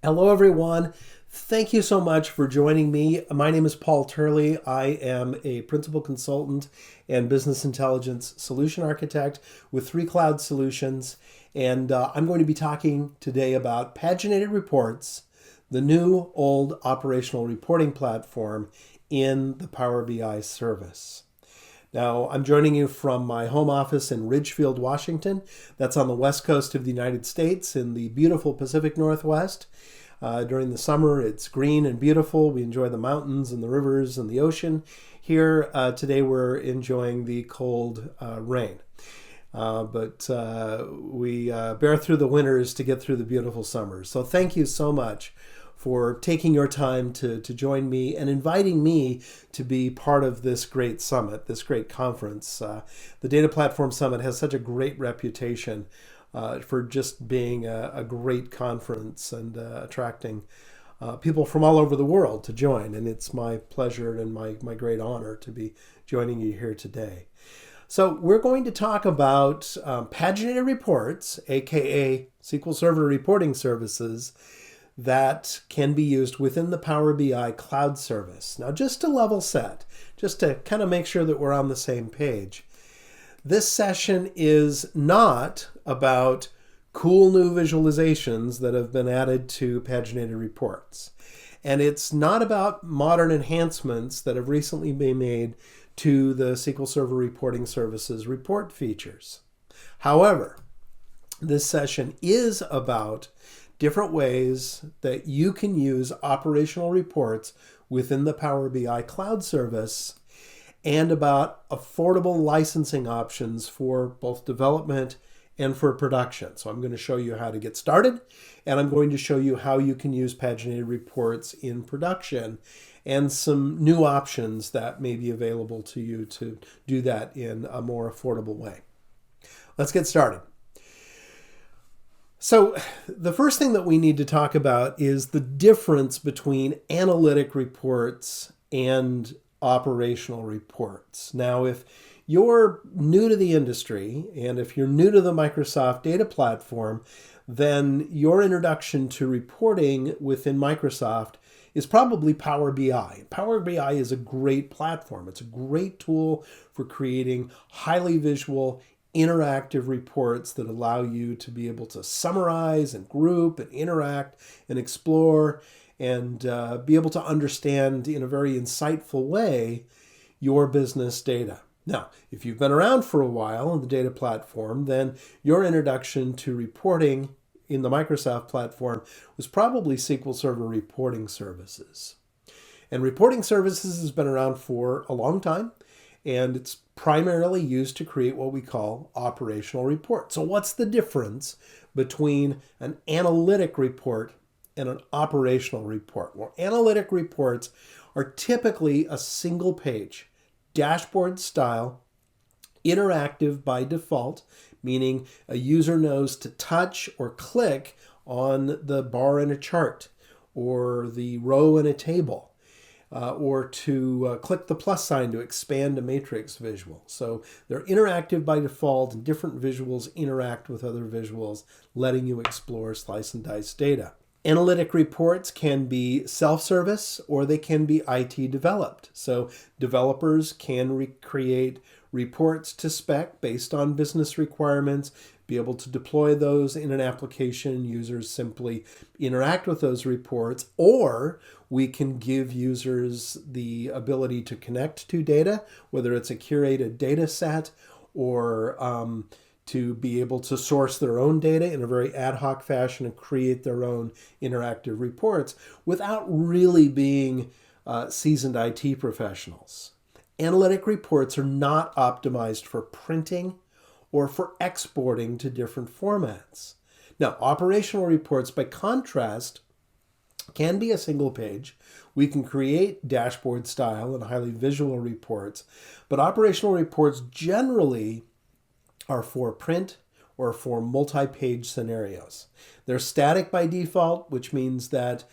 Hello, everyone. Thank you so much for joining me. My name is Paul Turley. I am a principal consultant and business intelligence solution architect with 3Cloud Solutions. And I'm going to be talking today about Paginated Reports, the new old operational reporting platform in the Power BI service. Now, I'm joining you from my home office in Ridgefield, Washington. That's on the west coast of the United States in the beautiful Pacific Northwest. During the summer, it's green and beautiful. We enjoy the mountains and the rivers and the ocean. Here today, we're enjoying the cold rain. But we bear through the winters to get through the beautiful summers. So thank you so much for taking your time to join me and inviting me to be part of this great summit, this great conference. The Data Platform Summit has such a great reputation for just being a great conference and attracting people from all over the world to join. And it's my pleasure and my great honor to be joining you here today. So we're going to talk about paginated reports, aka SQL Server reporting services, that can be used within the Power BI cloud service. Now, just to level set, just to kind of make sure that we're on the same page, this session is not about cool new visualizations that have been added to paginated reports. And it's not about modern enhancements that have recently been made to the SQL Server reporting services report features. However, this session is about different ways that you can use operational reports within the Power BI cloud service and about affordable licensing options for both development and for production. So I'm going to show you how to get started, and I'm going to show you how you can use paginated reports in production and some new options that may be available to you to do that in a more affordable way. Let's get started. So the first thing that we need to talk about is the difference between analytic reports and operational reports. Now, if you're new to the industry and if you're new to the Microsoft Data Platform, then your introduction to reporting within Microsoft is probably Power BI. Power BI is a great platform. It's a great tool for creating highly visual, interactive reports that allow you to be able to summarize and group and interact and explore and be able to understand in a very insightful way your business data. Now, if you've been around for a while in the data platform, then your introduction to reporting in the Microsoft platform was probably SQL Server reporting services. And reporting services has been around for a long time, and it's primarily used to create what we call operational reports. So what's the difference between an analytic report and an operational report? Well, analytic reports are typically a single page, dashboard style, interactive by default, meaning a user knows to touch or click on the bar in a chart or the row in a table. Or to click the plus sign to expand a matrix visual. So they're interactive by default, and different visuals interact with other visuals, letting you explore slice and dice data. Analytic reports can be self-service or they can be IT developed. So developers can recreate reports to spec based on business requirements, be able to deploy those in an application. Users simply interact with those reports, or we can give users the ability to connect to data, whether it's a curated data set or to be able to source their own data in a very ad hoc fashion and create their own interactive reports without really being seasoned IT professionals. Analytic reports are not optimized for printing or for exporting to different formats. Now, operational reports, by contrast, can be a single page. We can create dashboard style and highly visual reports, but operational reports generally are for print or for multi-page scenarios. They're static by default, which means that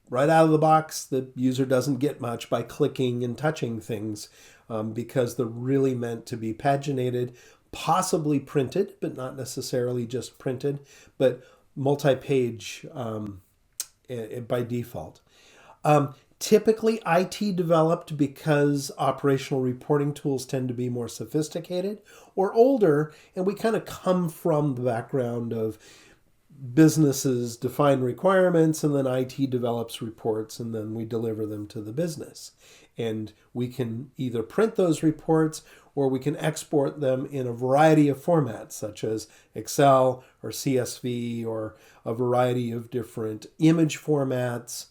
right out of the box, the user doesn't get much by clicking and touching things because they're really meant to be paginated, possibly printed, but not necessarily just printed, but multi-page by default. Typically, IT developed because operational reporting tools tend to be more sophisticated or older, and we kind of come from the background of businesses define requirements, and then IT develops reports, and then we deliver them to the business. And we can either print those reports or we can export them in a variety of formats, such as Excel or CSV or a variety of different image formats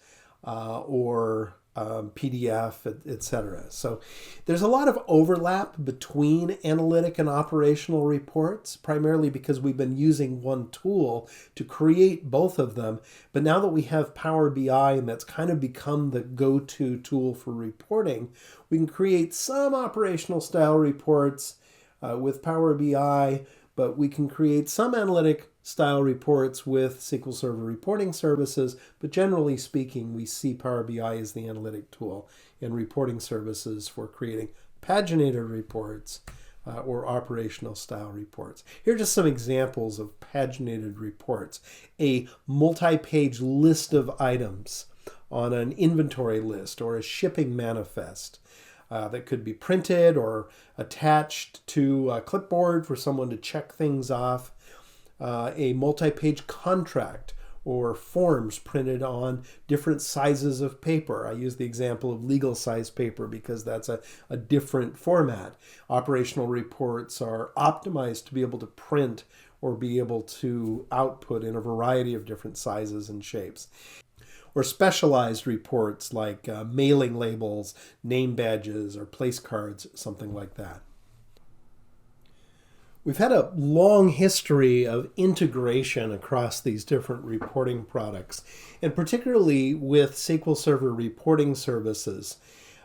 or PDF, etc. So there's a lot of overlap between analytic and operational reports, primarily because we've been using one tool to create both of them. But now that we have Power BI, and that's kind of become the go-to tool for reporting, we can create some operational style reports with Power BI, but we can create some analytic style reports with SQL Server reporting services. But generally speaking, we see Power BI as the analytic tool and reporting services for creating paginated reports or operational style reports. Here are just some examples of paginated reports. A multi-page list of items on an inventory list or a shipping manifest. That could be printed or attached to a clipboard for someone to check things off. A multi-page contract or forms printed on different sizes of paper. I use the example of legal size paper because that's a different format. Operational reports are optimized to be able to print or be able to output in a variety of different sizes and shapes. Or specialized reports like mailing labels, name badges, or place cards, something like that. We've had a long history of integration across these different reporting products, and particularly with SQL Server reporting services.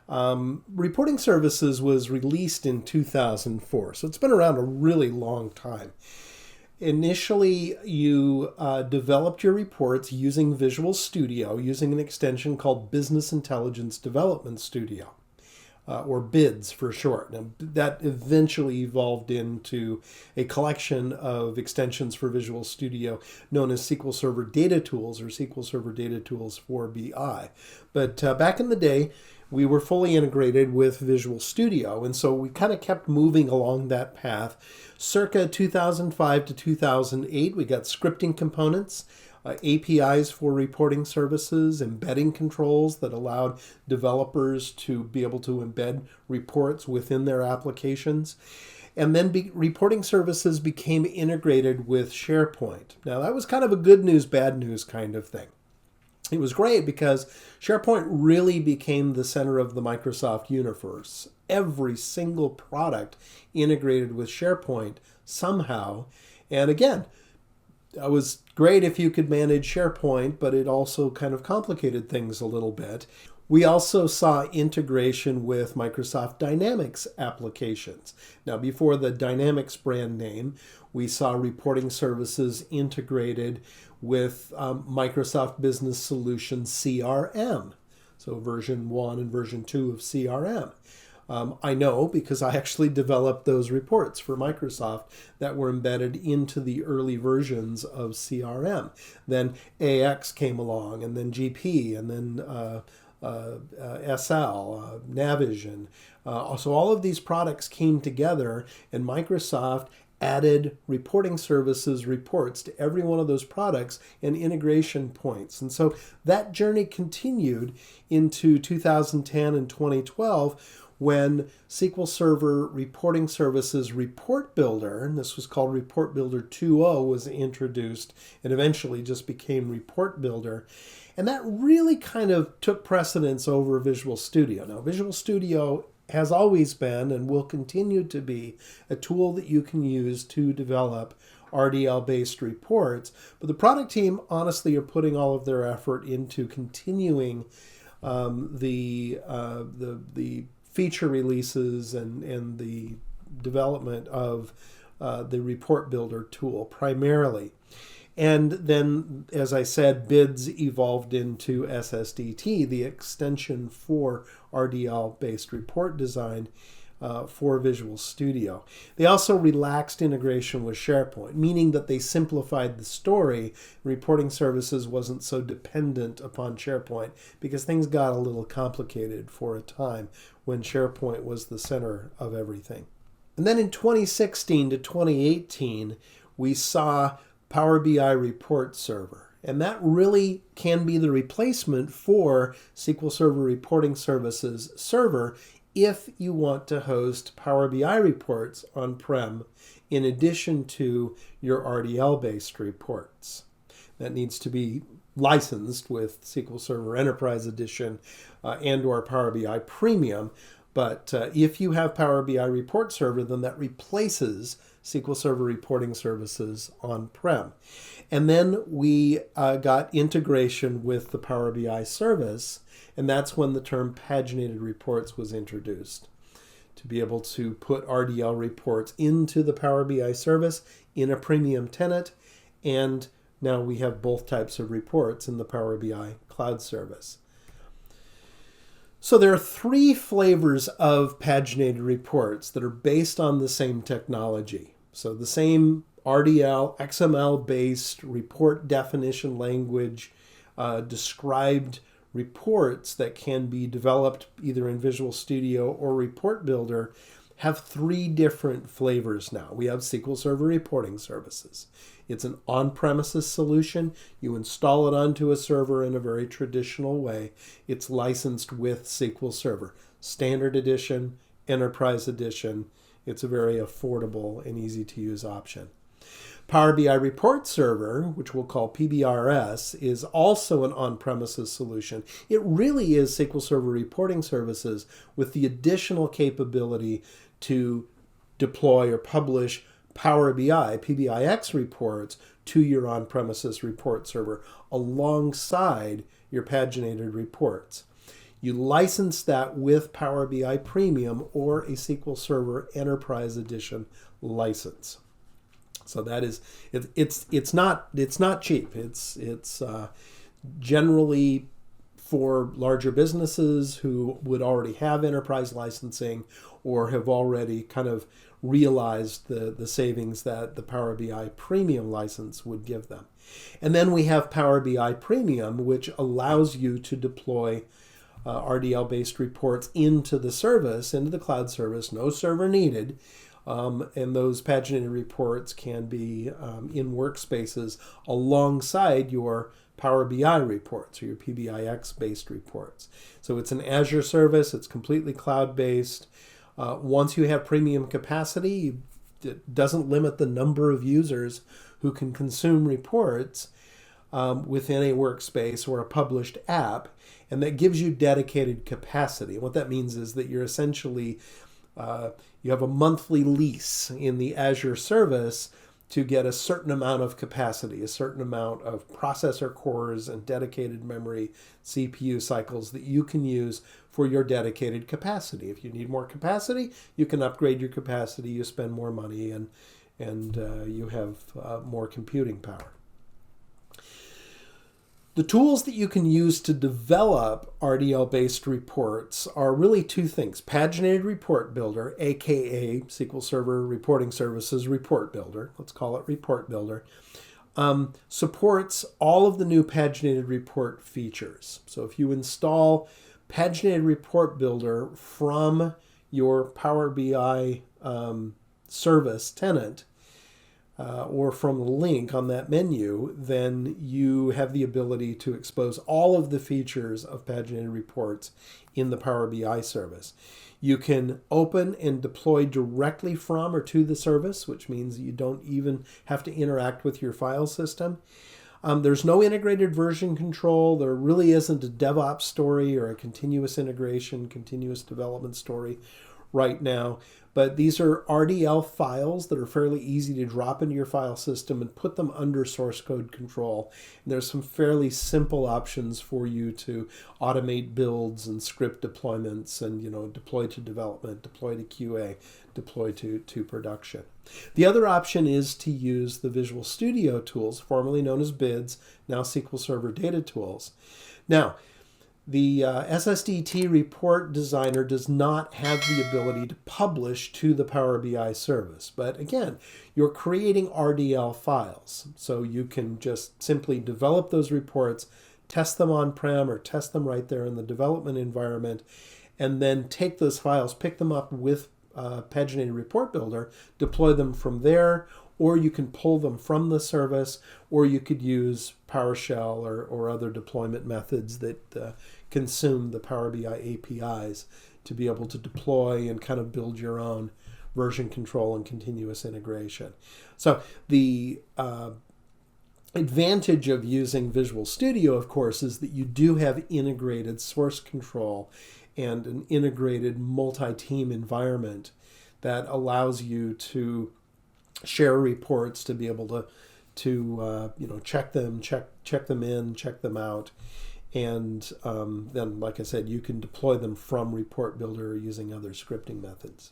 Reporting services was released in 2004, so it's been around a really long time. Initially, you developed your reports using Visual Studio, using an extension called Business Intelligence Development Studio, or BIDS for short. Now, that eventually evolved into a collection of extensions for Visual Studio known as SQL Server Data Tools or SQL Server Data Tools for BI. But back in the day, we were fully integrated with Visual Studio, and so we kind of kept moving along that path. Circa 2005 to 2008, we got scripting components, APIs for reporting services, embedding controls that allowed developers to be able to embed reports within their applications. And then reporting services became integrated with SharePoint. Now, that was kind of a good news, bad news kind of thing. It was great because SharePoint really became the center of the Microsoft universe. Every single product integrated with SharePoint somehow. And again, it was great if you could manage SharePoint, but it also kind of complicated things a little bit. We also saw integration with Microsoft Dynamics applications. Now, before the Dynamics brand name, we saw reporting services integrated with Microsoft Business Solutions CRM. So version 1 and version 2 of CRM. I know because I actually developed those reports for Microsoft that were embedded into the early versions of CRM. Then AX came along, and then GP, and then SL, Navision. So all of these products came together, and Microsoft added reporting services reports to every one of those products and integration points. And so that journey continued into 2010 and 2012 when SQL Server Reporting Services Report Builder, and this was called Report Builder 2.0, was introduced and eventually just became Report Builder. And that really kind of took precedence over Visual Studio. Now, Visual Studio has always been and will continue to be a tool that you can use to develop RDL-based reports. But the product team, honestly, are putting all of their effort into continuing the feature releases and the development of the Report Builder tool primarily. And then, as I said, BIDS evolved into SSDT, the extension for RDL-based report design, for Visual Studio. They also relaxed integration with SharePoint, meaning that they simplified the story. Reporting services wasn't so dependent upon SharePoint because things got a little complicated for a time when SharePoint was the center of everything. And then in 2016 to 2018, we saw Power BI Report Server. And that really can be the replacement for SQL Server Reporting Services server if you want to host Power BI reports on-prem in addition to your RDL-based reports. That needs to be licensed with SQL Server Enterprise Edition and or Power BI Premium. But if you have Power BI Report Server, then that replaces SQL Server Reporting Services on-prem. And then we got integration with the Power BI service, and that's when the term paginated reports was introduced, to be able to put RDL reports into the Power BI service in a premium tenant, and now we have both types of reports in the Power BI cloud service. So there are three flavors of paginated reports that are based on the same technology. So the same RDL, XML-based report definition language, described reports that can be developed either in Visual Studio or Report Builder have three different flavors now. We have SQL Server Reporting Services. It's an on-premises solution. You install it onto a server in a very traditional way. It's licensed with SQL Server. Standard Edition, Enterprise Edition. It's a very affordable and easy to use option. Power BI Report Server, which we'll call PBRS, is also an on-premises solution. It really is SQL Server Reporting Services with the additional capability to deploy or publish Power BI, PBIX reports to your on-premises report server alongside your paginated reports. You license that with Power BI Premium or a SQL Server Enterprise Edition license. So that is, it's not cheap. It's generally for larger businesses who would already have enterprise licensing or have already kind of realized the savings that the Power BI Premium license would give them. And then we have Power BI Premium, which allows you to deploy RDL-based reports into the service, into the cloud service, no server needed. And those paginated reports can be in workspaces alongside your Power BI reports or your PBIX-based reports. So it's an Azure service. It's completely cloud-based. Once you have premium capacity, it doesn't limit the number of users who can consume reports within a workspace or a published app, and that gives you dedicated capacity. And what that means is that you're essentially you have a monthly lease in the Azure service to get a certain amount of capacity, a certain amount of processor cores and dedicated memory CPU cycles that you can use for your dedicated capacity. If you need more capacity, you can upgrade your capacity, you spend more money, and you have more computing power. The tools that you can use to develop RDL-based reports are really two things. Paginated Report Builder, aka SQL Server Reporting Services Report Builder, let's call it Report Builder, supports all of the new paginated report features. So if you install Paginated Report Builder from your Power BI service tenant, or from the link on that menu, then you have the ability to expose all of the features of paginated reports in the Power BI service. You can open and deploy directly from or to the service, which means you don't even have to interact with your file system. There's no integrated version control. There really isn't a DevOps story or a continuous integration, continuous development story right now. But these are RDL files that are fairly easy to drop into your file system and put them under source code control. And there's some fairly simple options for you to automate builds and script deployments and, deploy to development, deploy to QA, deploy to production. The other option is to use the Visual Studio tools, formerly known as BIDS, now SQL Server Data Tools. Now, The SSDT report designer does not have the ability to publish to the Power BI service. But again, you're creating RDL files. So you can just simply develop those reports, test them on-prem or test them right there in the development environment, and then take those files, pick them up with Paginated Report Builder, deploy them from there, or you can pull them from the service, or you could use PowerShell or other deployment methods that consume the Power BI APIs to be able to deploy and kind of build your own version control and continuous integration. So the advantage of using Visual Studio, of course, is that you do have integrated source control and an integrated multi-team environment that allows you to share reports, to be able to check them in, check them out, and then, like I said, you can deploy them from Report Builder using other scripting methods.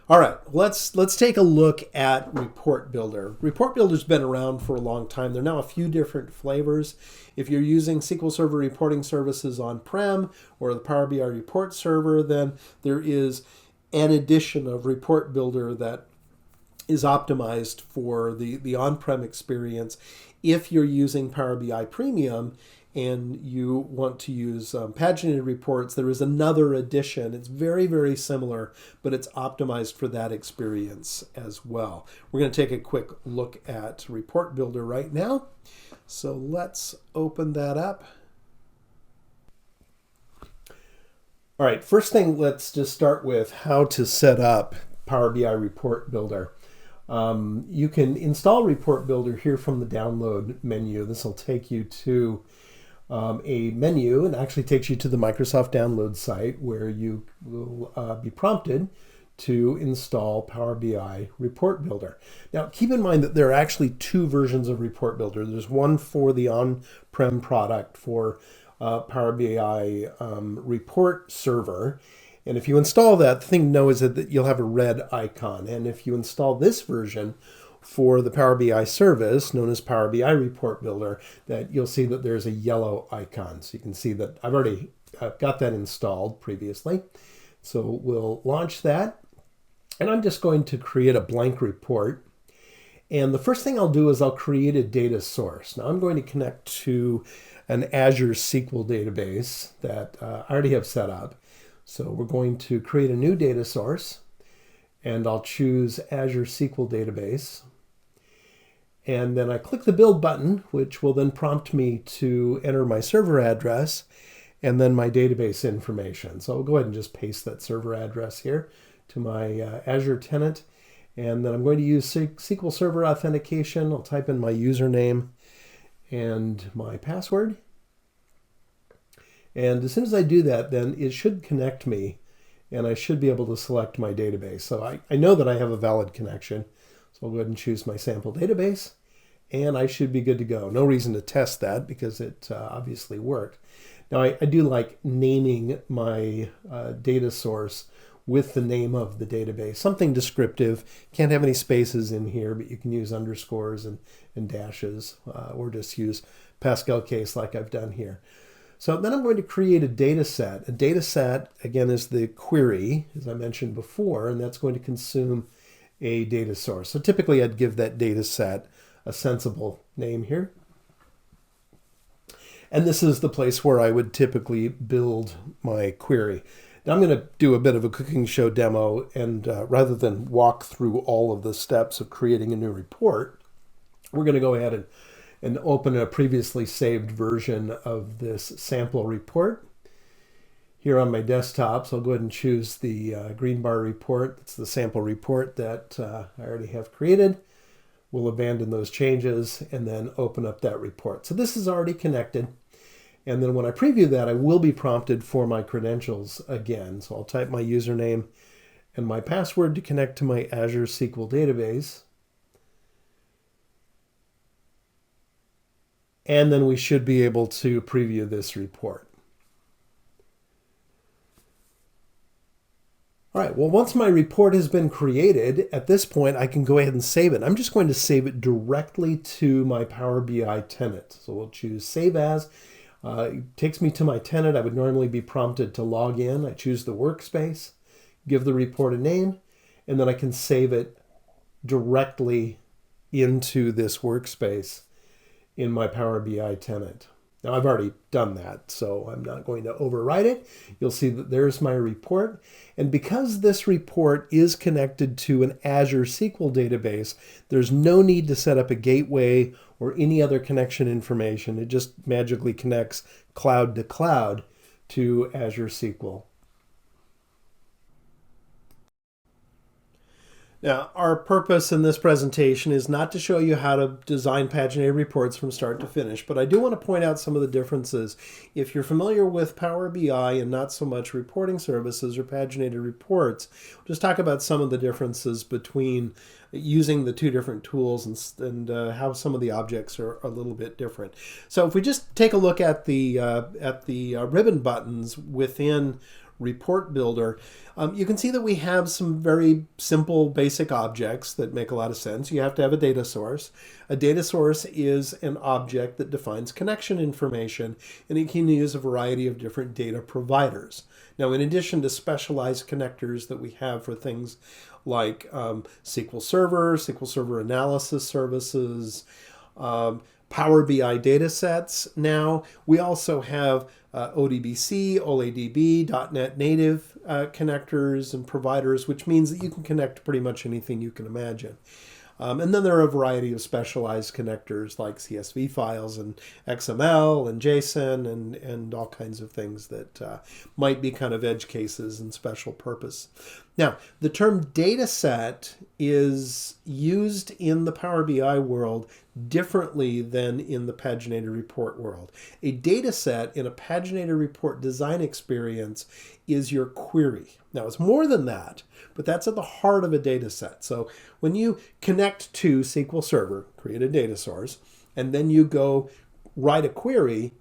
All right, let's take a look at Report Builder. Report Builder's been around for a long time. There are now a few different flavors. If you're using SQL Server reporting services on-prem or the Power BI report server, then there is an edition of Report Builder that is optimized for the on-prem experience. If you're using Power BI Premium and you want to use paginated reports, there is another edition. It's very, very similar, but it's optimized for that experience as well. We're going to take a quick look at Report Builder right now. So let's open that up. All right, first thing, let's just start with how to set up Power BI Report Builder. You can install Report Builder here from the download menu. This will take you to a menu and actually takes you to the Microsoft Download site where you will be prompted to install Power BI Report Builder. Now, keep in mind that there are actually two versions of Report Builder. There's one for the on-prem product for Power BI Report Server. And if you install that, the thing to know is that you'll have a red icon. And if you install this version for the Power BI service, known as Power BI Report Builder, that you'll see that there's a yellow icon. So you can see that I've already got that installed previously. So we'll launch that. And I'm just going to create a blank report. And the first thing I'll do is I'll create a data source. Now I'm going to connect to an Azure SQL database that I already have set up. So we're going to create a new data source, and I'll choose Azure SQL Database. And then I click the Build button, which will then prompt me to enter my server address and then my database information. So I'll go ahead and just paste that server address here to my Azure tenant. And then I'm going to use SQL Server authentication. I'll type in my username and my password. And as soon as I do that, then it should connect me and I should be able to select my database. So I know that I have a valid connection. So I'll go ahead and choose my sample database and I should be good to go. No reason to test that because it obviously worked. Now I do like naming my data source with the name of the database, something descriptive. Can't have any spaces in here, but you can use underscores and dashes or just use Pascal case like I've done here. So then I'm going to create a data set. A data set, again, is the query, as I mentioned before, and that's going to consume a data source. So typically I'd give that data set a sensible name here. And this is the place where I would typically build my query. Now I'm going to do a bit of a cooking show demo, and rather than walk through all of the steps of creating a new report, we're going to go ahead and open a previously saved version of this sample report here on my desktop. So I'll go ahead and choose the green bar report. It's the sample report that I already have created. We'll abandon those changes and then open up that report. So this is already connected. And then when I preview that, I will be prompted for my credentials again. So I'll type my username and my password to connect to my Azure SQL database. And then we should be able to preview this report. All right, well, once my report has been created, at this point, I can go ahead and save it. I'm just going to save it directly to my Power BI tenant. So we'll choose Save As. It takes me to my tenant. I would normally be prompted to log in. I choose the workspace, give the report a name, and then I can save it directly into this workspace in my Power BI tenant. Now I've already done that, so I'm not going to overwrite it. You'll see that there's my report. And because this report is connected to an Azure SQL database, there's no need to set up a gateway or any other connection information. It just magically connects cloud to cloud to Azure SQL. Now, our purpose in this presentation is not to show you how to design paginated reports from start to finish, but I do want to point out some of the differences. If you're familiar with Power BI and not so much reporting services or paginated reports, we'll just talk about some of the differences between using the two different tools and how some of the objects are a little bit different. So if we just take a look at the ribbon buttons within Report Builder, you can see that we have some very simple basic objects that make a lot of sense. You have to have a data source. A data source is an object that defines connection information, and it can use a variety of different data providers. Now, in addition to specialized connectors that we have for things like SQL Server analysis services, Power BI data sets. Now, we also have ODBC, OLADB, .NET Native connectors and providers, which means that you can connect to pretty much anything you can imagine. And then there are a variety of specialized connectors like CSV files and XML and JSON and all kinds of things that might be kind of edge cases and special purpose. Now, the term data set is used in the Power BI world differently than in the paginated report world. A data set in a paginated report design experience is your query. Now, it's more than that, but that's at the heart of a data set. So when you connect to SQL Server, create a data source, and then you go write a query,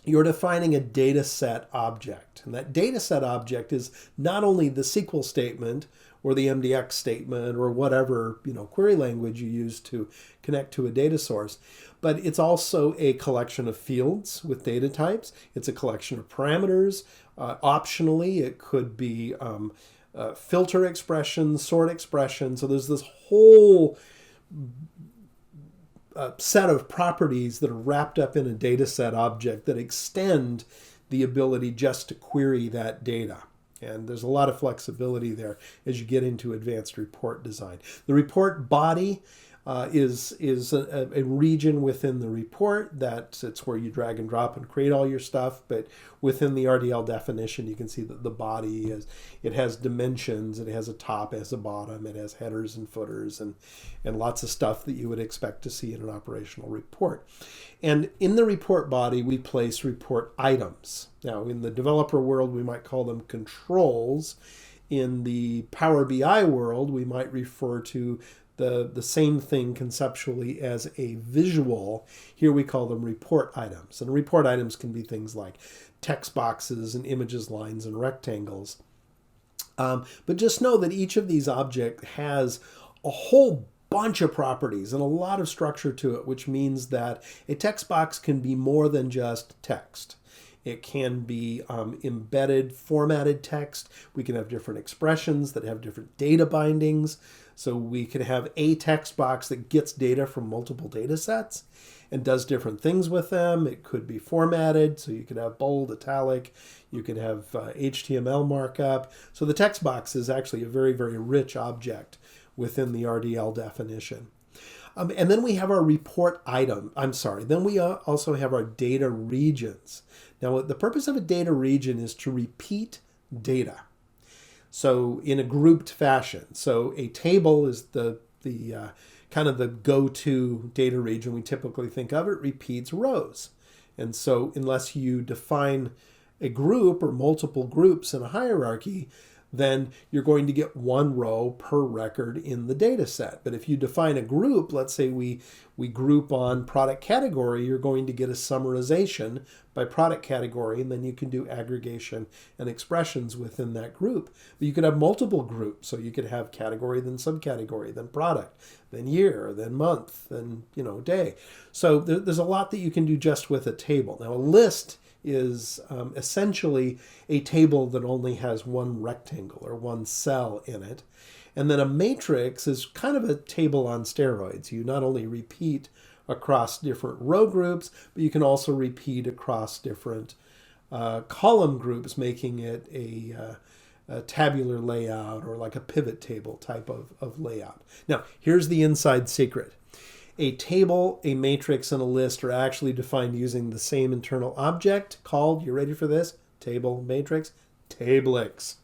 you're defining a data set object. And that data set object is not only the SQL statement or the MDX statement or whatever query language you use to connect to a data source, but it's also a collection of fields with data types. It's a collection of parameters. Optionally, it could be filter expressions, sort expressions. So there's this whole set of properties that are wrapped up in a data set object that extend the ability just to query that data. And there's a lot of flexibility there as you get into advanced report design. The report body is a region within the report it's where you drag and drop and create all your stuff. But within the RDL definition, you can see that the body has dimensions, it has a top, it has a bottom, it has headers and footers and lots of stuff that you would expect to see in an operational report. And in the report body, we place report items. Now, in the developer world, we might call them controls. In the Power BI world, we might refer to the same thing conceptually as a visual. Here we call them report items. And report items can be things like text boxes and images, lines, and rectangles. But just know that each of these objects has a whole bunch of properties and a lot of structure to it, which means that a text box can be more than just text. It can be embedded, formatted text. We can have different expressions that have different data bindings. So we could have a text box that gets data from multiple data sets and does different things with them. It could be formatted, so you could have bold, italic, you could have HTML markup. So the text box is actually a very, very rich object within the RDL definition. And then we have our report item. Then we also have our data regions. Now, the purpose of a data region is to repeat data. So in a grouped fashion. So a table is the kind of the go-to data region we typically think of. It repeats rows. And so unless you define a group or multiple groups in a hierarchy, then you're going to get one row per record in the data set. But if you define a group, let's say we group on product category, you're going to get a summarization by product category, and then you can do aggregation and expressions within that group. But you could have multiple groups, so you could have category, then subcategory, then product, then year, then month, then day. So there's a lot that you can do just with a table. Now a list is essentially a table that only has one rectangle or one cell in it. And then a matrix is kind of a table on steroids. You not only repeat across different row groups, but you can also repeat across different column groups, making it a tabular layout or like a pivot table type of layout. Now, here's the inside secret. A table, a matrix, and a list are actually defined using the same internal object called, you ready for this? Table, matrix, tablix.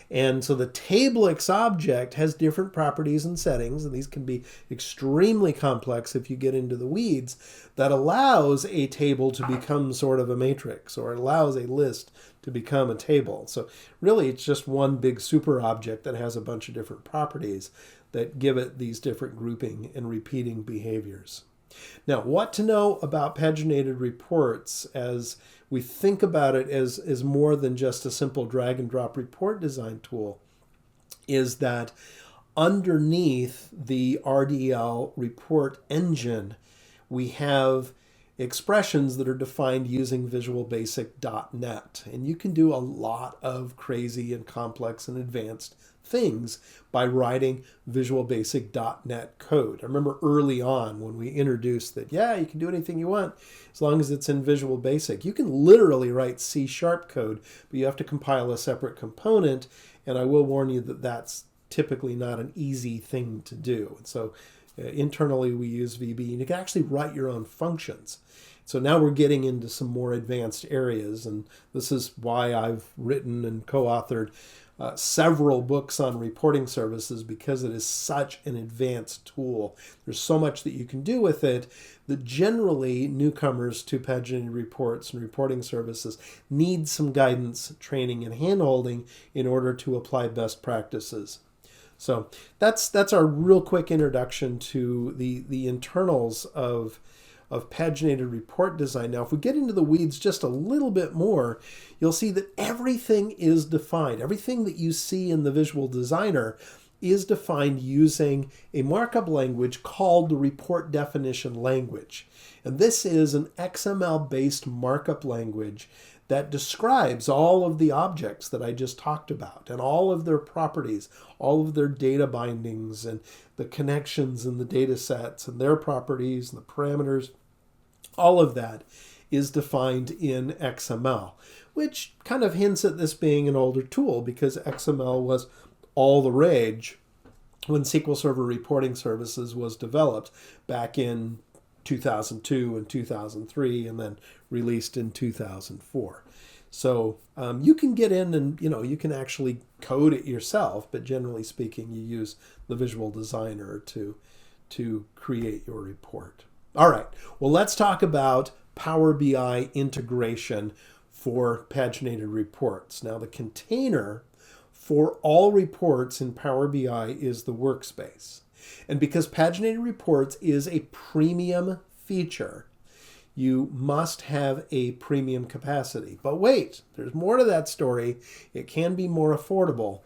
And so the tablix object has different properties and settings, and these can be extremely complex if you get into the weeds, that allows a table to become sort of a matrix, or it allows a list to become a table. So really it's just one big super object that has a bunch of different properties that give it these different grouping and repeating behaviors. Now, what to know about paginated reports as we think about it as more than just a simple drag and drop report design tool is that underneath the RDL report engine, we have expressions that are defined using VisualBasic.net. And you can do a lot of crazy and complex and advanced things by writing VisualBasic.net code. I remember early on when we introduced that, yeah, you can do anything you want as long as it's in Visual Basic. You can literally write C# code, but you have to compile a separate component, and I will warn you that that's typically not an easy thing to do. And so internally we use VB, and you can actually write your own functions. So now we're getting into some more advanced areas, and this is why I've written and co-authored several books on reporting services, because it is such an advanced tool. There's so much that you can do with it that generally newcomers to paginated reports and reporting services need some guidance, training, and hand-holding in order to apply best practices. So that's our real quick introduction to the internals of paginated report design. Now, if we get into the weeds just a little bit more, you'll see that everything is defined. Everything that you see in the Visual Designer is defined using a markup language called the Report Definition Language. And this is an XML-based markup language that describes all of the objects that I just talked about and all of their properties, all of their data bindings and the connections and the data sets and their properties and the parameters. All of that is defined in XML, which kind of hints at this being an older tool because XML was all the rage when SQL Server Reporting Services was developed back in 2002 and 2003 and then released in 2004. So you can get in and you can actually code it yourself, but generally speaking you use the Visual Designer to create your report. All right, well, let's talk about Power BI integration for paginated reports. Now, the container for all reports in Power BI is the workspace. And because paginated reports is a premium feature, you must have a premium capacity. But wait, there's more to that story. It can be more affordable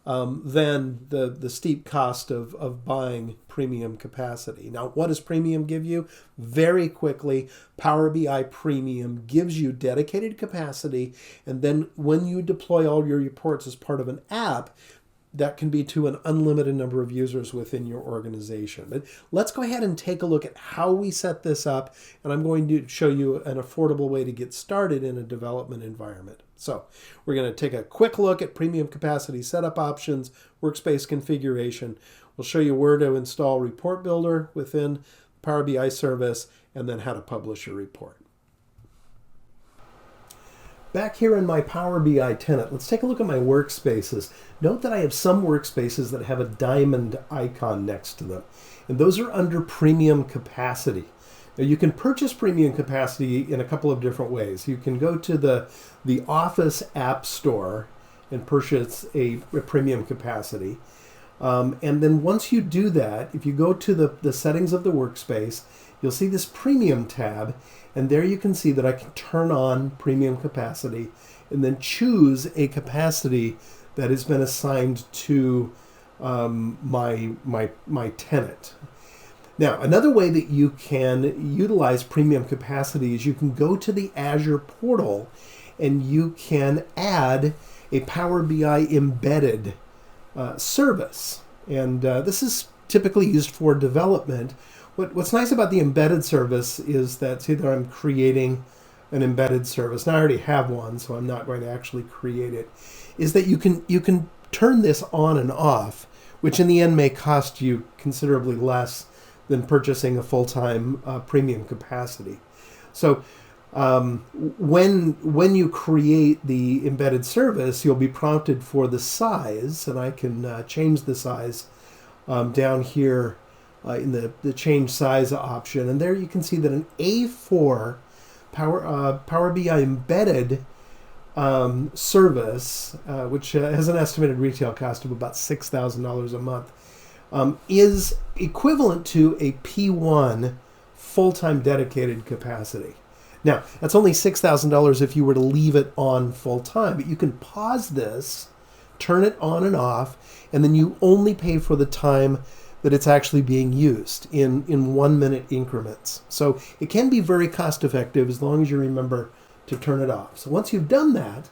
than the steep cost of buying premium capacity. Now, what does premium give you? Very quickly, Power BI Premium gives you dedicated capacity, and then when you deploy all your reports as part of an app, that can be to an unlimited number of users within your organization. But let's go ahead and take a look at how we set this up, and I'm going to show you an affordable way to get started in a development environment. So we're going to take a quick look at premium capacity setup options, workspace configuration. We'll show you where to install Report Builder within Power BI service, and then how to publish your report. Back here in my Power BI tenant, let's take a look at my workspaces. Note that I have some workspaces that have a diamond icon next to them, and those are under premium capacity. Now, you can purchase premium capacity in a couple of different ways. You can go to the Office App Store and purchase a premium capacity. And then once you do that, if you go to the settings of the workspace, you'll see this premium tab, and there you can see that I can turn on premium capacity and then choose a capacity that has been assigned to my tenant. Now, another way that you can utilize premium capacity is you can go to the Azure portal and you can add a Power BI embedded service. And this is typically used for development. What's nice about the embedded service is that, see there I'm creating an embedded service. Now I already have one, so I'm not going to actually create it. Is that you can turn this on and off, which in the end may cost you considerably less than purchasing a full-time premium capacity. So when you create the embedded service, you'll be prompted for the size, and I can change the size down here in the change size option. And there you can see that an A4 Power BI embedded service, which has an estimated retail cost of about $6,000 a month, is equivalent to a P1 full-time dedicated capacity. Now, that's only $6,000 if you were to leave it on full-time, but you can pause this, turn it on and off, and then you only pay for the time that it's actually being used in 1 minute increments. So it can be very cost effective as long as you remember to turn it off. So once you've done that,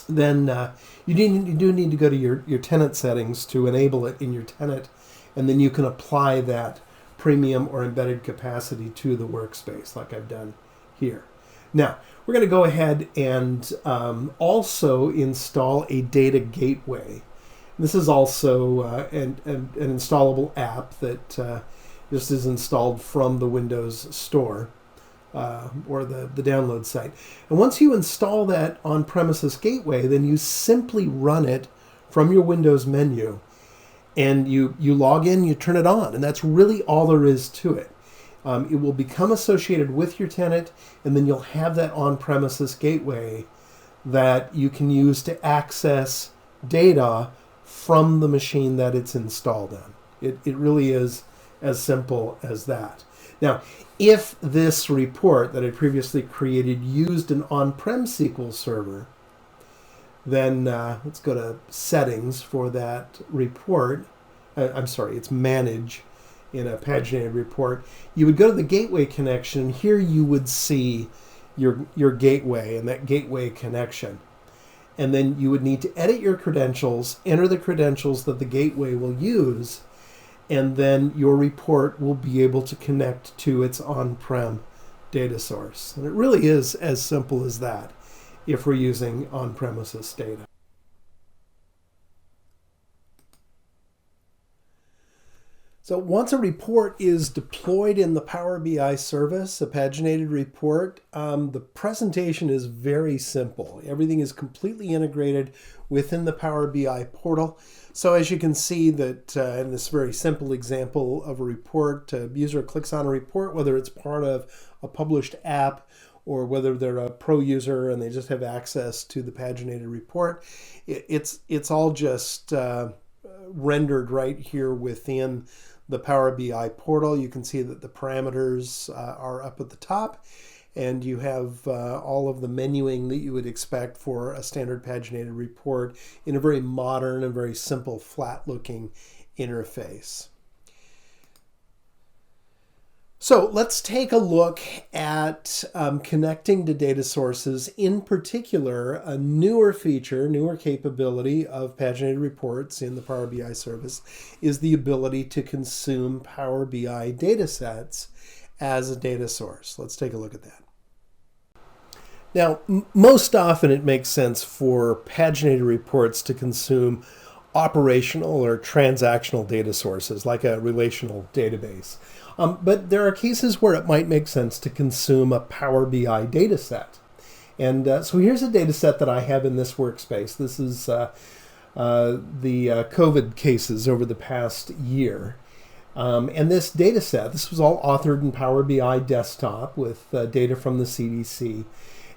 then you do need to go to your tenant settings to enable it in your tenant, and then you can apply that premium or embedded capacity to the workspace like I've done here. Now, we're going to go ahead and also install a data gateway. This is also an installable app that just is installed from the Windows Store or the download site. And once you install that on-premises gateway, then you simply run it from your Windows menu. And you log in, you turn it on, and that's really all there is to it. It will become associated with your tenant, and then you'll have that on-premises gateway that you can use to access data from the machine that it's installed on. It really is as simple as that. Now, if this report that I previously created used an on-prem SQL server, then let's go to settings for that report. I'm sorry, it's manage in a paginated report. You would go to the gateway connection. Here you would see your gateway and that gateway connection. And then you would need to edit your credentials, enter the credentials that the gateway will use, and then your report will be able to connect to its on-prem data source. And it really is as simple as that if we're using on-premises data. So once a report is deployed in the Power BI service, a paginated report, the presentation is very simple. Everything is completely integrated within the Power BI portal. So as you can see that in this very simple example of a report, a user clicks on a report, whether it's part of a published app or whether they're a pro user and they just have access to the paginated report, it's all just rendered right here within the Power BI portal. You can see that the parameters are up at the top, and you have all of the menuing that you would expect for a standard paginated report in a very modern and very simple flat-looking interface. So let's take a look at connecting to data sources. In particular, a newer feature, newer capability of paginated reports in the Power BI service is the ability to consume Power BI data sets as a data source. Let's take a look at that. Now, most often it makes sense for paginated reports to consume operational or transactional data sources like a relational database. But there are cases where it might make sense to consume a Power BI data set. And so here's a data set that I have in this workspace. This is the COVID cases over the past year. And this data set, this was all authored in Power BI desktop with data from the CDC.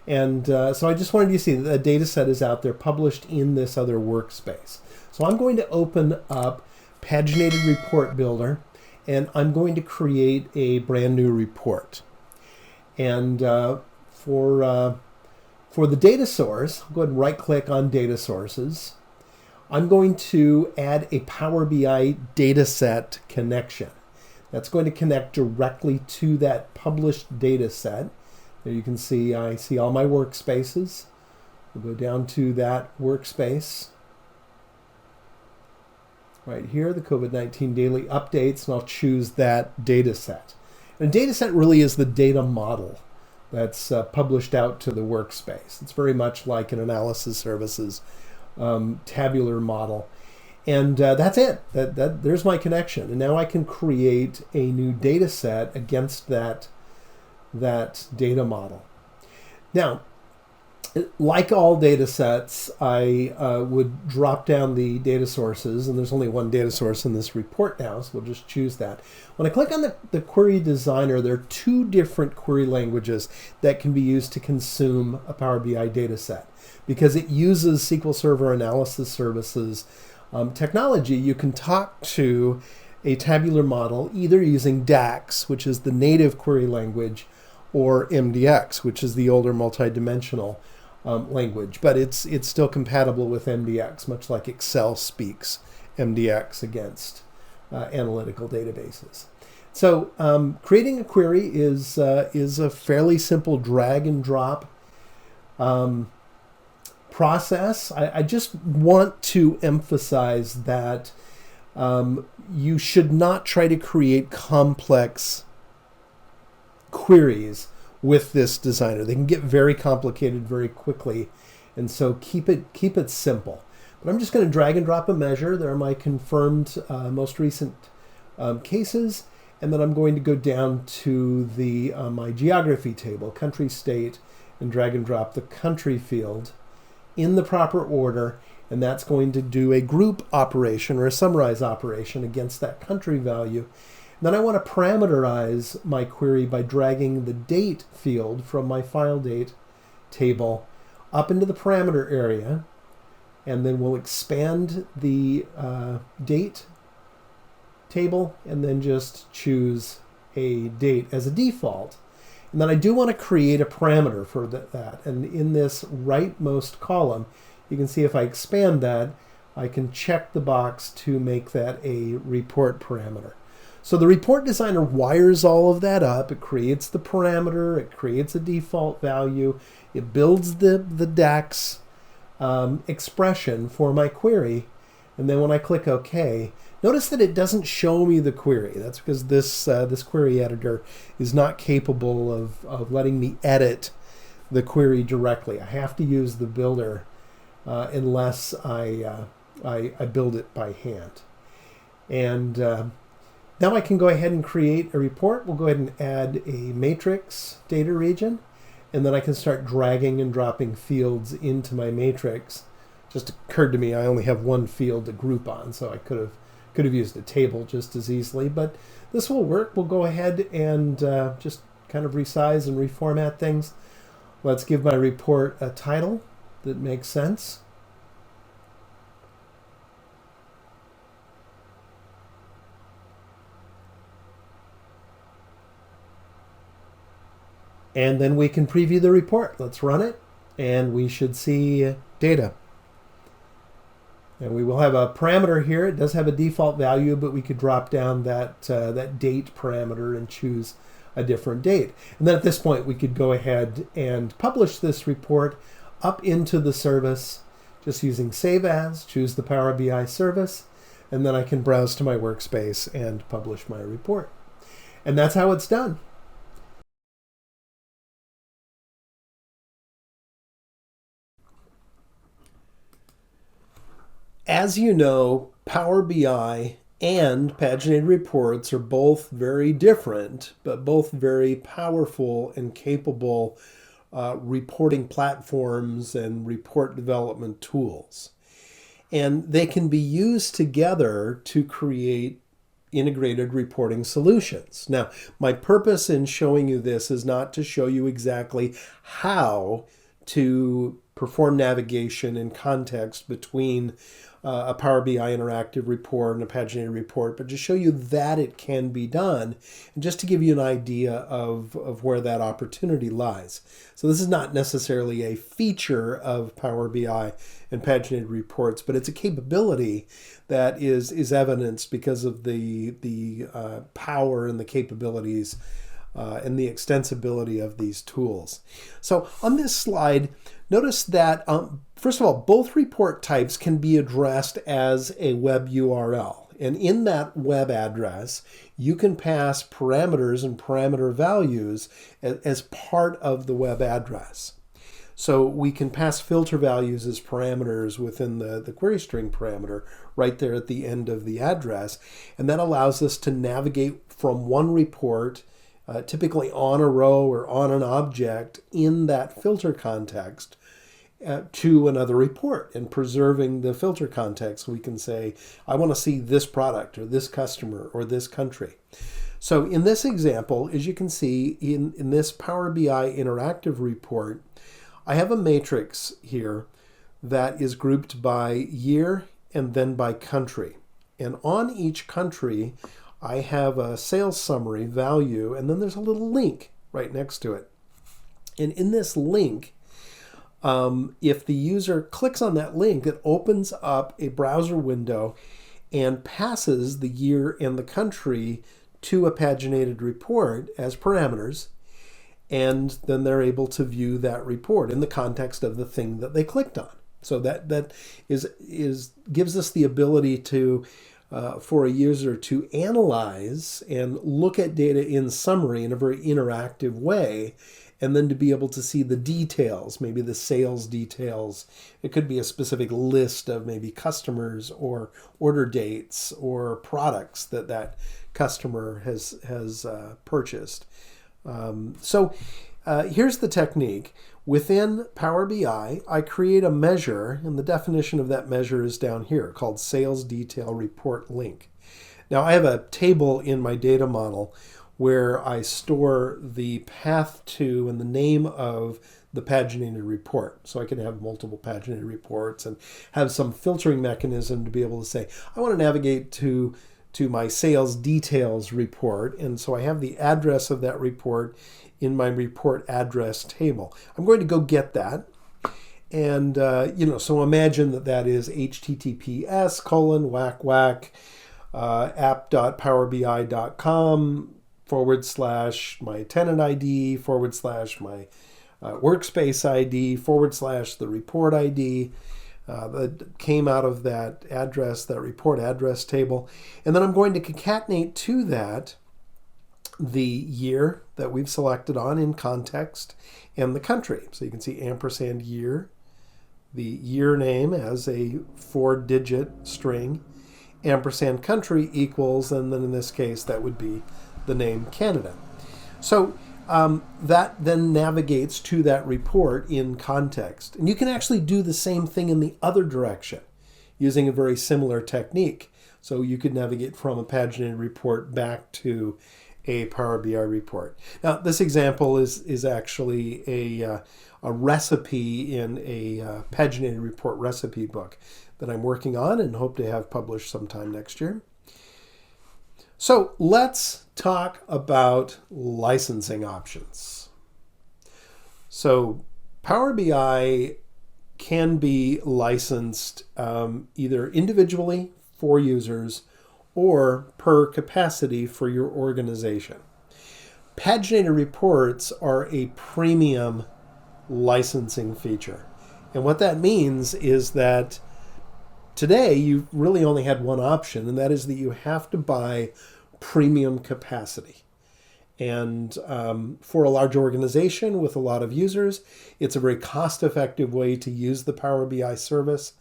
And so I just wanted you to see that the data set is out there published in this other workspace. So I'm going to open up Paginated Report Builder, and I'm going to create a brand new report. And for the data source, I'll go ahead and right-click on Data Sources. I'm going to add a Power BI dataset connection. That's going to connect directly to that published data set. There you can see, I see all my workspaces. We'll go down to that workspace. Right here, the COVID-19 daily updates, and I'll choose that data set. And a data set really is the data model that's published out to the workspace. It's very much like an analysis services tabular model. And that's it. There's my connection. And now I can create a new data set against that data model. Now, like all data sets, I would drop down the data sources, and there's only one data source in this report now, so we'll just choose that. When I click on the query designer, there are two different query languages that can be used to consume a Power BI data set. Because it uses SQL Server Analysis Services technology, you can talk to a tabular model either using DAX, which is the native query language, or MDX, which is the older multidimensional language. But it's still compatible with MDX, much like Excel speaks MDX against analytical databases. So creating a query is a fairly simple drag and drop process. I just want to emphasize that you should not try to create complex queries with this designer. They can get very complicated very quickly, and so keep it simple. But I'm just going to drag and drop a measure. There are my confirmed most recent cases, and then I'm going to go down to the my geography table, country, state, and drag and drop the country field in the proper order, and that's going to do a group operation or a summarize operation against that country value. And then I want to parameterize my query by dragging the date field from my file date table up into the parameter area, and then we'll expand the date table and then just choose a date as a default. And then I do want to create a parameter for that. And in this rightmost column, you can see if I expand that, I can check the box to make that a report parameter. So the report designer wires all of that up. It creates the parameter. It creates a default value. It builds the DAX expression for my query. And then when I click OK, notice that it doesn't show me the query. That's because this query editor is not capable of letting me edit the query directly. I have to use the builder unless I build it by hand. And now I can go ahead and create a report. We'll go ahead and add a matrix data region, and then I can start dragging and dropping fields into my matrix. Just occurred to me I only have one field to group on, so I could have used a table just as easily, but this will work. We'll go ahead and just kind of resize and reformat things. Let's give my report a title that makes sense. And then we can preview the report. Let's run it, and we should see data. And we will have a parameter here. It does have a default value, but we could drop down that date parameter and choose a different date. And then at this point, we could go ahead and publish this report up into the service, just using Save As, choose the Power BI service, and then I can browse to my workspace and publish my report. And that's how it's done. As you know, Power BI and Paginated Reports are both very different, but both very powerful and capable reporting platforms and report development tools. And they can be used together to create integrated reporting solutions. Now, my purpose in showing you this is not to show you exactly how to perform navigation in context between a Power BI interactive report and a paginated report, but to show you that it can be done, and just to give you an idea of where that opportunity lies. So this is not necessarily a feature of Power BI and paginated reports, but it's a capability that is evidenced because of the power and the capabilities and the extensibility of these tools. So on this slide, notice that, first of all, both report types can be addressed as a web URL. And in that web address, you can pass parameters and parameter values as part of the web address. So we can pass filter values as parameters within the query string parameter right there at the end of the address. And that allows us to navigate from one report, typically on a row or on an object in that filter context, to another report, and preserving the filter context. We can say, I want to see this product or this customer or this country. So in this example, as you can see in this Power BI interactive report, I have a matrix here that is grouped by year and then by country. And on each country, I have a sales summary value, and then there's a little link right next to it. And in this link, if the user clicks on that link, it opens up a browser window and passes the year and the country to a paginated report as parameters, and then they're able to view that report in the context of the thing that they clicked on. So that gives us the ability to for a user to analyze and look at data in summary in a very interactive way, and then to be able to see the details, maybe the sales details. It could be a specific list of maybe customers or order dates or products that customer has purchased. So here's the technique. Within Power BI, I create a measure, and the definition of that measure is down here, called Sales Detail Report Link. Now, I have a table in my data model where I store the path to and the name of the paginated report. So I can have multiple paginated reports and have some filtering mechanism to be able to say, I want to navigate to my sales details report. And so I have the address of that report in my report address table. I'm going to go get that. And, so imagine that is https://app.powerbi.com / my tenant ID / my workspace ID / the report ID that came out of that address, that report address table. And then I'm going to concatenate to that the year that we've selected on in context and the country. So you can see ampersand year, the year name as a 4-digit string, ampersand country equals, and then in this case that would be the name Canada. So that then navigates to that report in context. And you can actually do the same thing in the other direction using a very similar technique. So you could navigate from a paginated report back to a Power BI report. Now, this example is actually a recipe in a paginated report recipe book that I'm working on and hope to have published sometime next year. So let's talk about licensing options. So Power BI can be licensed either individually for users or per capacity for your organization. Paginated reports are a premium licensing feature. And what that means is that today you really only had one option, and that is that you have to buy premium capacity. And for a large organization with a lot of users, it's a very cost-effective way to use the Power BI service,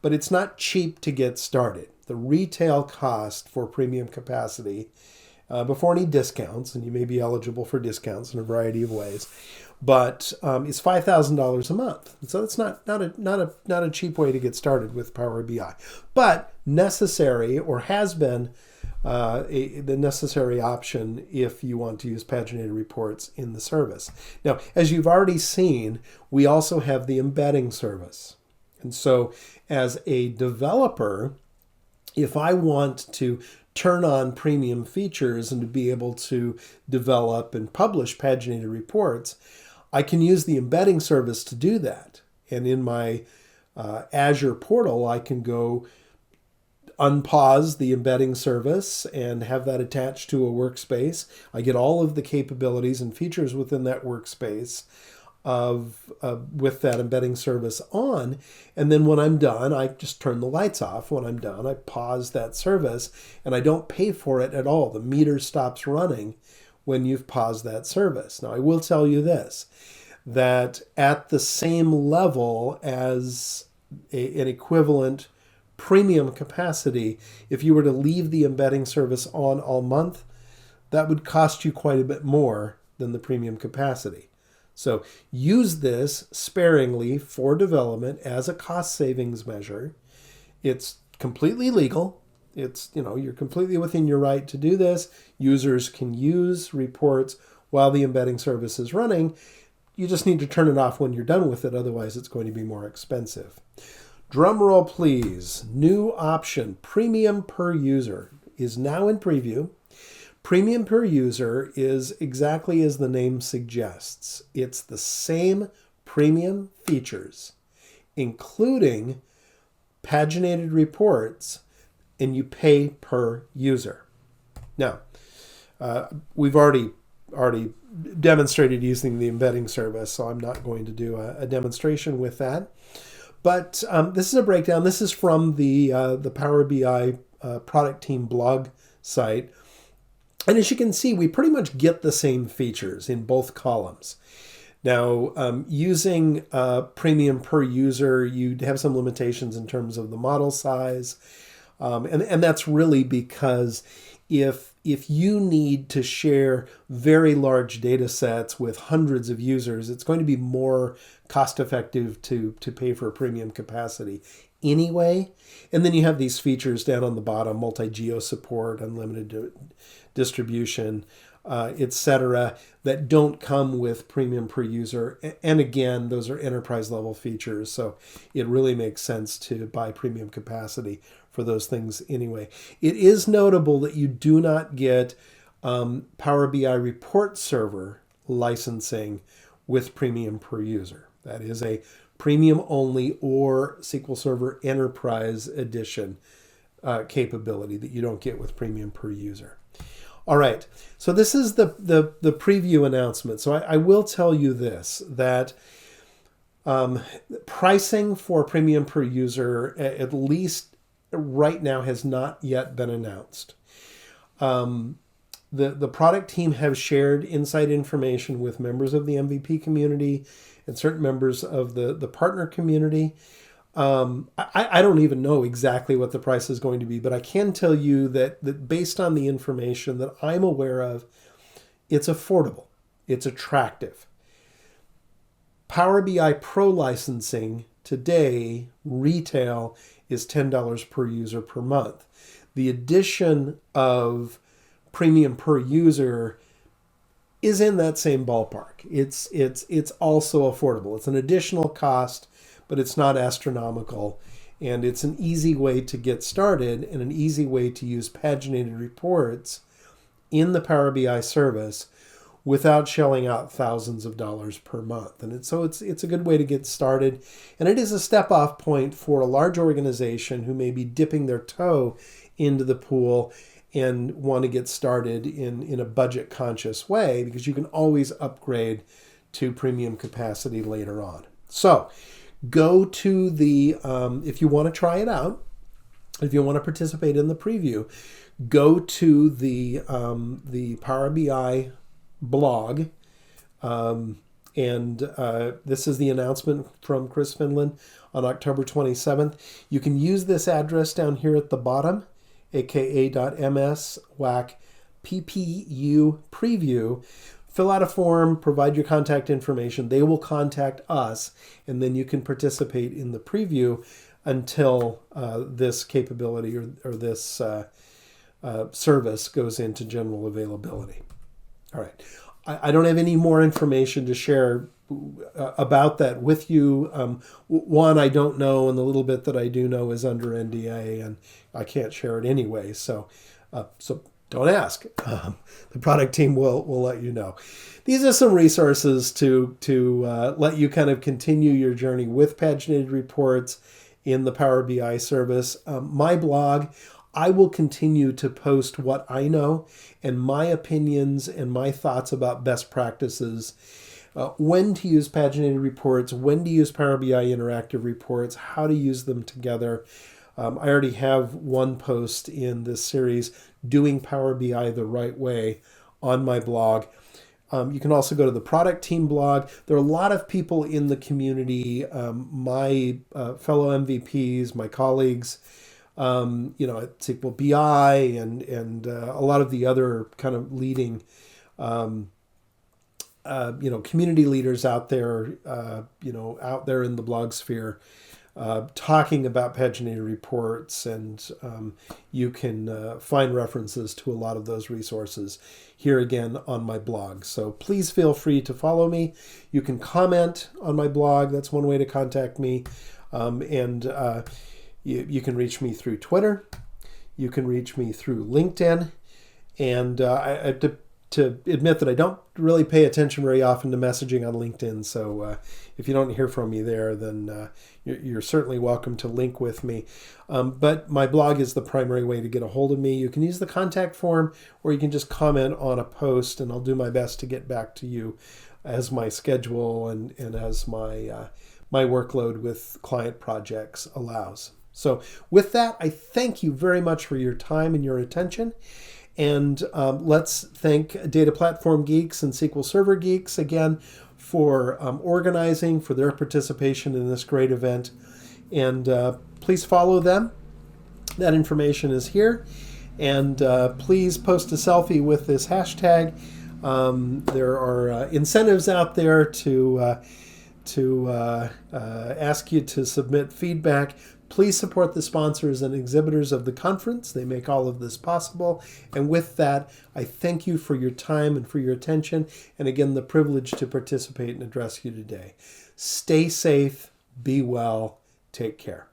but it's not cheap to get started. The retail cost for premium capacity, before any discounts, and you may be eligible for discounts in a variety of ways, but it's $5,000 a month. So it's not a cheap way to get started with Power BI, but necessary, or has been the necessary option if you want to use paginated reports in the service. Now, as you've already seen, we also have the embedding service. And so as a developer, if I want to turn on premium features and to be able to develop and publish paginated reports, I can use the embedding service to do that. And in my Azure portal, I can go unpause the embedding service and have that attached to a workspace. I get all of the capabilities and features within that workspace with that embedding service on. And then when I'm done, I just turn the lights off. When I'm done, I pause that service and I don't pay for it at all. The meter stops running when you've paused that service. Now, I will tell you this, that at the same level as an equivalent premium capacity, if you were to leave the embedding service on all month, that would cost you quite a bit more than the premium capacity. So use this sparingly for development as a cost savings measure. It's completely legal. You're completely within your right to do this. Users can use reports while the embedding service is running. You just need to turn it off when you're done with it. Otherwise, it's going to be more expensive. Drum roll, please. New option, premium per user, is now in preview. Premium per user is exactly as the name suggests. It's the same premium features, including paginated reports, and you pay per user. Now, we've already demonstrated using the embedding service, so I'm not going to do a demonstration with that. But this is a breakdown. This is from the Power BI product team blog site. And as you can see, we pretty much get the same features in both columns. Now, using premium per user, you'd have some limitations in terms of the model size. And that's really because if you need to share very large data sets with hundreds of users, it's going to be more cost effective to pay for premium capacity anyway. And then you have these features down on the bottom, multi-geo support, unlimited distribution, etc., that don't come with premium per user. And again, those are enterprise level features. So it really makes sense to buy premium capacity for those things anyway. It is notable that you do not get Power BI report server licensing with premium per user. That is a premium only or SQL Server Enterprise Edition capability that you don't get with premium per user. All right, so this is the preview announcement. So I will tell you this, that pricing for premium per user, at least right now, has not yet been announced. The product team have shared inside information with members of the MVP community and certain members of the partner community. I don't even know exactly what the price is going to be, but I can tell you that based on the information that I'm aware of, it's affordable. It's attractive. Power BI Pro licensing today, retail, is $10 per user per month. The addition of premium per user is in that same ballpark. It's also affordable. It's an additional cost, but it's not astronomical. And it's an easy way to get started and an easy way to use paginated reports in the Power BI service without shelling out thousands of dollars per month. And so it's a good way to get started. And it is a step-off point for a large organization who may be dipping their toe into the pool and want to get started in a budget-conscious way, because you can always upgrade to premium capacity later on. So go to the, if you want to try it out, if you want to participate in the preview, go to the Power BI blog. This is the announcement from Chris Finland on October 27th. You can use this address down here at the bottom, aka.ms/PPU preview. Fill out a form, provide your contact information. They will contact us, and then you can participate in the preview until this capability or this service goes into general availability. All right. I don't have any more information to share about that with you. One, I don't know, and the little bit that I do know is under NDA, and I can't share it anyway. So don't ask. The product team will let you know. These are some resources to let you kind of continue your journey with paginated reports in the Power BI service. My blog, I will continue to post what I know and my opinions and my thoughts about best practices, when to use paginated reports, when to use Power BI interactive reports, how to use them together. I already have one post in this series, Doing Power BI the Right Way, on my blog. You can also go to the product team blog. There are a lot of people in the community, my fellow MVPs, my colleagues, at SQL BI and a lot of the other kind of leading, community leaders out there, out there in the blog sphere, talking about paginated reports, and you can find references to a lot of those resources here again on my blog. So please feel free to follow me. You can comment on my blog. That's one way to contact me. You can reach me through Twitter. You can reach me through LinkedIn. And I have to admit that I don't really pay attention very often to messaging on LinkedIn. So if you don't hear from me there, then you're certainly welcome to link with me. But my blog is the primary way to get a hold of me. You can use the contact form, or you can just comment on a post, and I'll do my best to get back to you as my schedule and as my workload with client projects allows. So with that, I thank you very much for your time and your attention. And let's thank Data Platform Geeks and SQL Server Geeks again for organizing, for their participation in this great event. And please follow them. That information is here. And please post a selfie with this hashtag. There are incentives out there to ask you to submit feedback. Please support the sponsors and exhibitors of the conference. They make all of this possible. And with that, I thank you for your time and for your attention, and again, the privilege to participate and address you today. Stay safe, be well, take care.